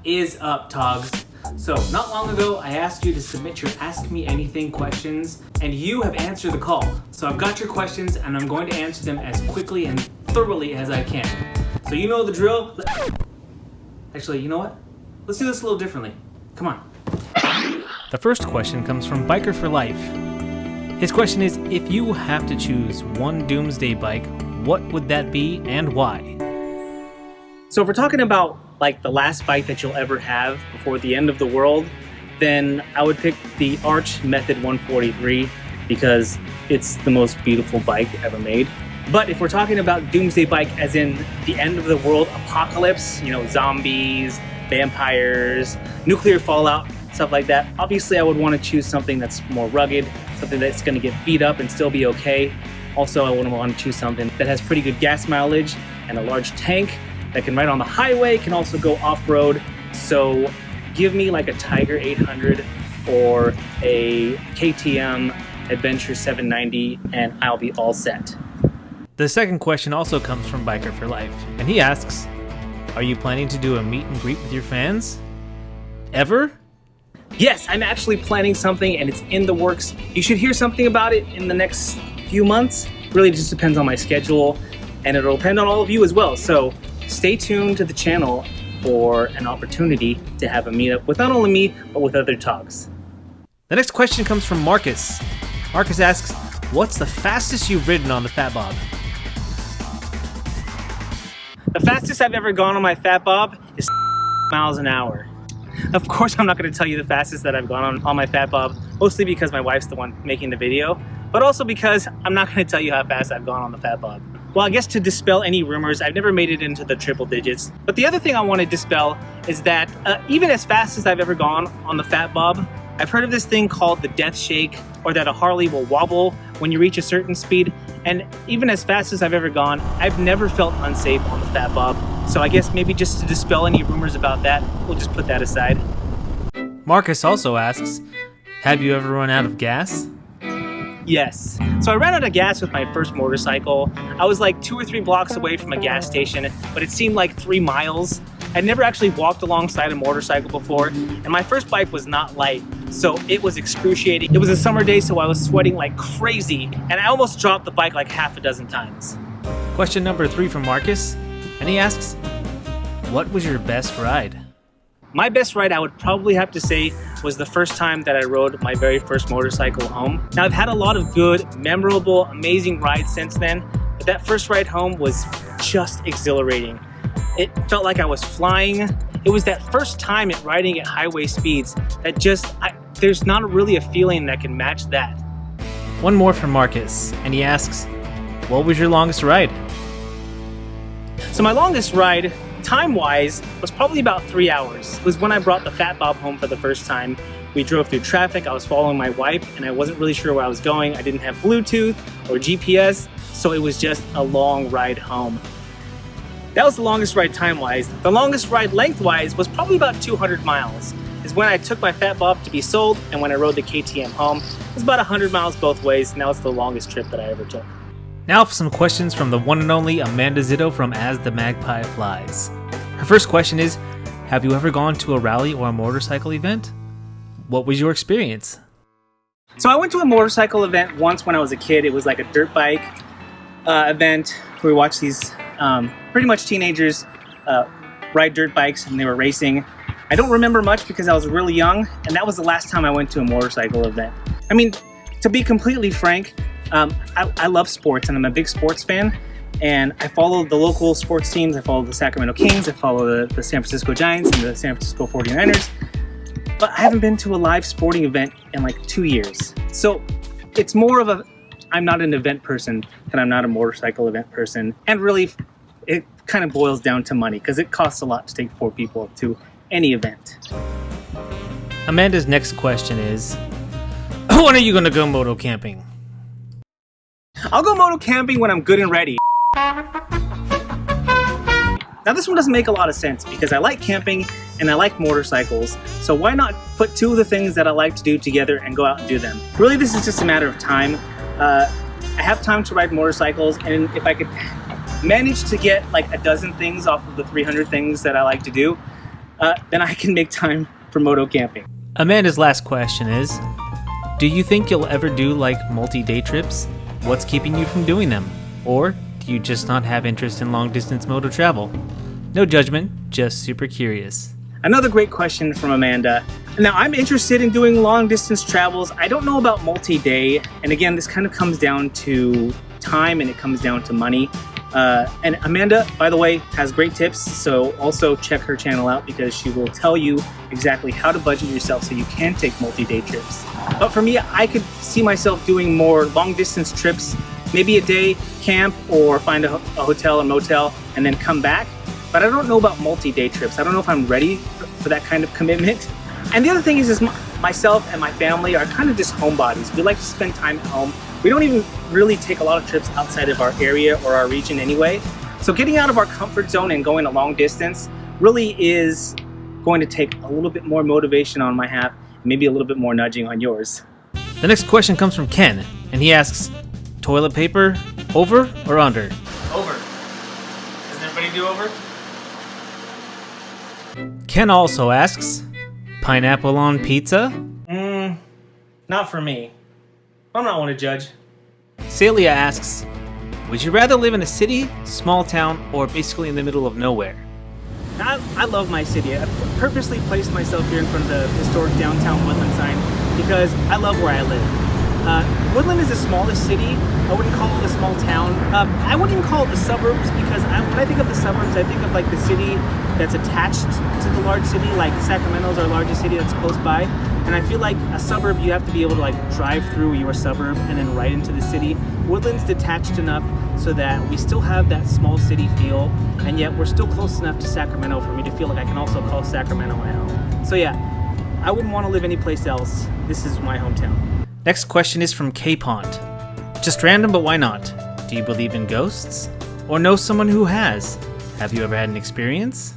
is up, Togs? So, not long ago, I asked you to submit your Ask Me Anything questions, and you have answered the call. So I've got your questions, and I'm going to answer them as quickly and thoroughly as I can. So you know the drill. Actually, you know what? Let's do this a little differently. Come on. The first question comes from Biker for Life. His question is, if you have to choose one doomsday bike, what would that be and why? So if we're talking about like the last bike that you'll ever have before the end of the world, then I would pick the Arch Method 143 because it's the most beautiful bike ever made. But if we're talking about doomsday bike as in the end of the world apocalypse, you know, zombies, vampires, nuclear fallout, stuff like that, obviously I would want to choose something that's more rugged, something that's going to get beat up and still be okay. Also, I would want to choose something that has pretty good gas mileage and a large tank that can ride on the highway, can also go off-road. So give me like a Tiger 800 or a KTM Adventure 790 and I'll be all set. The second question also comes from Biker for Life, and he asks, are you planning to do a meet and greet with your fans? Ever? Yes, I'm actually planning something and it's in the works. You should hear something about it in the next few months. Really just depends on my schedule and it'll depend on all of you as well. So stay tuned to the channel for an opportunity to have a meetup with not only me, but with other Togs. The next question comes from Marcus. Marcus asks, what's the fastest you've ridden on the Fat Bob? The fastest I've ever gone on my Fat Bob is miles an hour. Of course, I'm not going to tell you the fastest that I've gone on my Fat Bob, mostly because my wife's the one making the video, but also because I'm not going to tell you how fast I've gone on the Fat Bob. Well, I guess to dispel any rumors, I've never made it into the triple digits. But the other thing I want to dispel is that even as fast as I've ever gone on the Fat Bob, I've heard of this thing called the death shake, or that a Harley will wobble when you reach a certain speed. And even as fast as I've ever gone, I've never felt unsafe on the Fat Bob. So I guess maybe just to dispel any rumors about that, we'll just put that aside. Marcus also asks, have you ever run out of gas? Yes. So I ran out of gas with my first motorcycle. I was like 2 or 3 blocks away from a gas station, but it seemed like 3 miles. I'd never actually walked alongside a motorcycle before, and my first bike was not light, so it was excruciating. It was a summer day, so I was sweating like crazy, and I almost dropped the bike like half a dozen times. Question number 3 from Marcus, and he asks, what was your best ride? My best ride, I would probably have to say, was the first time that I rode my very first motorcycle home. Now, I've had a lot of good, memorable, amazing rides since then, but that first ride home was just exhilarating. It felt like I was flying. It was that first time at riding at highway speeds that there's not really a feeling that can match that. One more from Marcus, and he asks, what was your longest ride? So my longest ride, time-wise, was probably about 3 hours. It was when I brought the Fat Bob home for the first time. We drove through traffic, I was following my wife, and I wasn't really sure where I was going. I didn't have Bluetooth or GPS, so it was just a long ride home. That was the longest ride time-wise. The longest ride length-wise was probably about 200 miles. Is when I took my Fat Bob to be sold and when I rode the KTM home. It was about 100 miles both ways, and that was the longest trip that I ever took. Now for some questions from the one and only Amanda Zitto from As the Magpie Flies. Her first question is, have you ever gone to a rally or a motorcycle event? What was your experience? So I went to a motorcycle event once when I was a kid. It was like a dirt bike event where we watched these pretty much teenagers ride dirt bikes and they were racing. I don't remember much because I was really young, and that was the last time I went to a motorcycle event. I mean, to be completely frank, I love sports and I'm a big sports fan, and I follow the local sports teams. I follow the Sacramento Kings, I follow the San Francisco Giants and the San Francisco 49ers, but I haven't been to a live sporting event in like 2 years. So it's more of I'm not an event person and I'm not a motorcycle event person, and really it kind of boils down to money because it costs a lot to take 4 people to any event. Amanda's next question is, when are you going to go moto camping? I'll go moto camping when I'm good and ready. Now this one doesn't make a lot of sense because I like camping and I like motorcycles, so why not put 2 of the things that I like to do together and go out and do them? Really, this is just a matter of time. I have time to ride motorcycles, and if I could manage to get like a dozen things off of the 300 things that I like to do, then I can make time for moto camping. Amanda's last question is, do you think you'll ever do like multi-day trips? What's keeping you from doing them? Or do you just not have interest in long-distance moto travel? No judgment, just super curious. Another great question from Amanda. Now, I'm interested in doing long-distance travels. I don't know about multi-day. And again, this kind of comes down to time and it comes down to money. And Amanda, by the way, has great tips. So also check her channel out because she will tell you exactly how to budget yourself so you can take multi-day trips. But for me, I could see myself doing more long-distance trips, maybe a day camp or find a hotel or motel and then come back. But I don't know about multi-day trips. I don't know if I'm ready for that kind of commitment. And the other thing is myself and my family are kind of just homebodies. We like to spend time at home. We don't even really take a lot of trips outside of our area or our region anyway. So getting out of our comfort zone and going a long distance really is going to take a little bit more motivation on my half, maybe a little bit more nudging on yours. The next question comes from Ken, and he asks, toilet paper, over or under? Over. Does everybody do over? Ken also asks, pineapple on pizza? Not for me. I'm not one to judge. Celia asks, would you rather live in a city, small town, or basically in the middle of nowhere? I love my city. I purposely placed myself here in front of the historic downtown Woodland sign because I love where I live. Woodland is the smallest city. I wouldn't call it a small town. I wouldn't even call it the suburbs because when I think of the suburbs, I think of like the city that's attached to the large city, like Sacramento's our largest city that's close by. And I feel like a suburb, you have to be able to like drive through your suburb and then right into the city. Woodland's detached enough so that we still have that small city feel, and yet we're still close enough to Sacramento for me to feel like I can also call Sacramento my home. So yeah, I wouldn't want to live anyplace else. This is my hometown. Next question is from K-Pont. Just random, but why not? Do you believe in ghosts? Or know someone who has? Have you ever had an experience?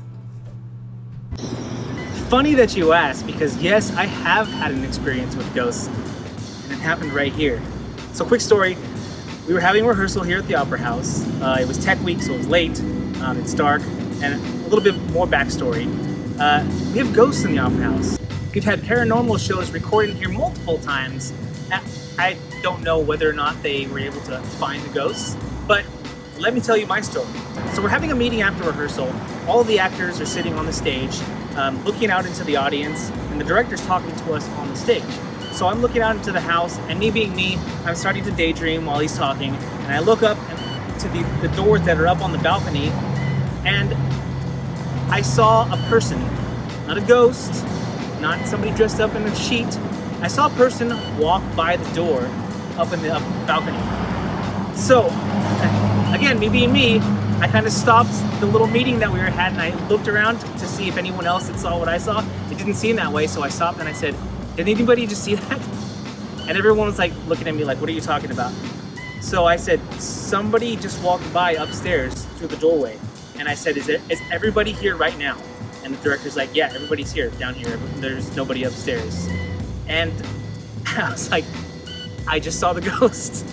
Funny that you ask, because yes, I have had an experience with ghosts, and it happened right here. So quick story, we were having a rehearsal here at the Opera House. It was tech week, so it was late, it's dark, and a little bit more backstory. We have ghosts in the Opera House. We've had paranormal shows recorded here multiple times. I don't know whether or not they were able to find the ghosts, but let me tell you my story. So we're having a meeting after rehearsal. All of the actors are sitting on the stage, looking out into the audience, and the director's talking to us on the stage. So I'm looking out into the house, and me being me, I'm starting to daydream while he's talking, and I look up to the doors that are up on the balcony, and I saw a person, not a ghost, not somebody dressed up in a sheet. I saw a person walk by the door up in the balcony. So, again, me being me, I kind of stopped the little meeting that we were had and I looked around to see if anyone else had saw what I saw. It didn't seem that way, so I stopped and I said, did anybody just see that? And everyone was like looking at me like, what are you talking about? So I said, somebody just walked by upstairs through the doorway. And I said, is everybody here right now? And the director's like, yeah, everybody's here, down here. There's nobody upstairs. And I was like, I just saw the ghost.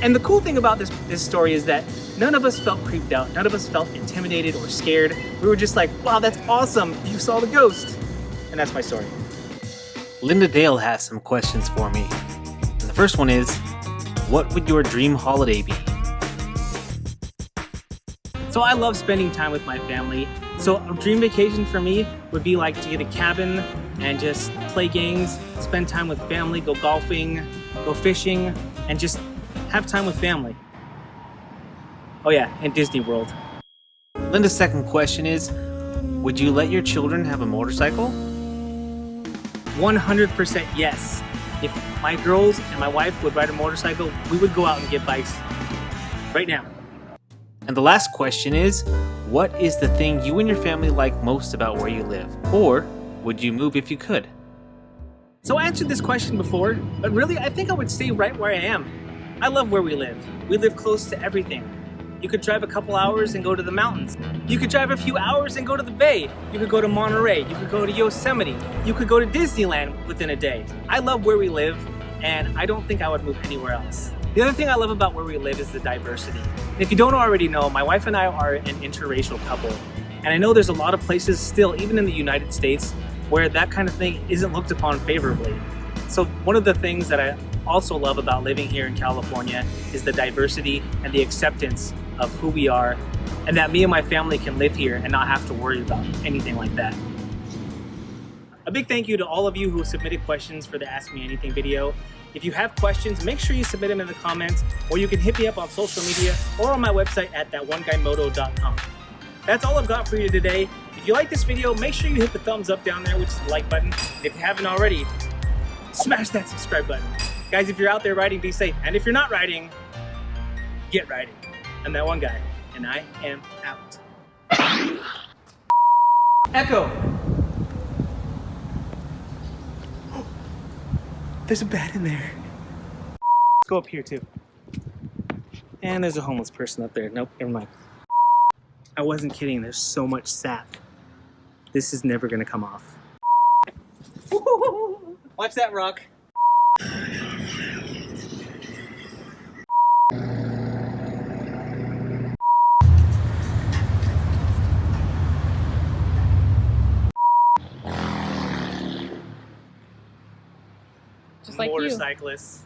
And the cool thing about this story is that none of us felt creeped out. None of us felt intimidated or scared. We were just like, wow, that's awesome. You saw the ghost. And that's my story. Linda Dale has some questions for me. And the first one is, what would your dream holiday be? So I love spending time with my family. So a dream vacation for me would be like to get a cabin and just play games, spend time with family, go golfing, go fishing, and just have time with family. Oh yeah, and Disney World. Linda's second question is, would you let your children have a motorcycle? 100% yes. If my girls and my wife would ride a motorcycle, we would go out and get bikes right now. And the last question is, what is the thing you and your family like most about where you live? Or would you move if you could? So I answered this question before, but really I think I would stay right where I am. I love where we live. We live close to everything. You could drive a couple hours and go to the mountains. You could drive a few hours and go to the bay. You could go to Monterey. You could go to Yosemite. You could go to Disneyland within a day. I love where we live, and I don't think I would move anywhere else. The other thing I love about where we live is the diversity. If you don't already know, my wife and I are an interracial couple, And I know there's a lot of places still, even in the United States, where that kind of thing isn't looked upon favorably. So one of the things that I also love about living here in California is the diversity and the acceptance of who we are, and that me and my family can live here and not have to worry about anything like that. A big thank you to all of you who submitted questions for the Ask Me Anything video. If you have questions, make sure you submit them in the comments, or you can hit me up on social media or on my website at thatoneguymoto.com. That's all I've got for you today. If you like this video, make sure you hit the thumbs up down there, which is the like button. And if you haven't already, smash that subscribe button. Guys, if you're out there riding, be safe. And if you're not riding, get riding. I'm that one guy, and I am out. Echo! There's a bat in there. Let's go up here too. And there's a homeless person up there. Nope, never mind. I wasn't kidding, there's so much sap. This is never gonna come off. Watch that rock. Just like you. Motorcyclists.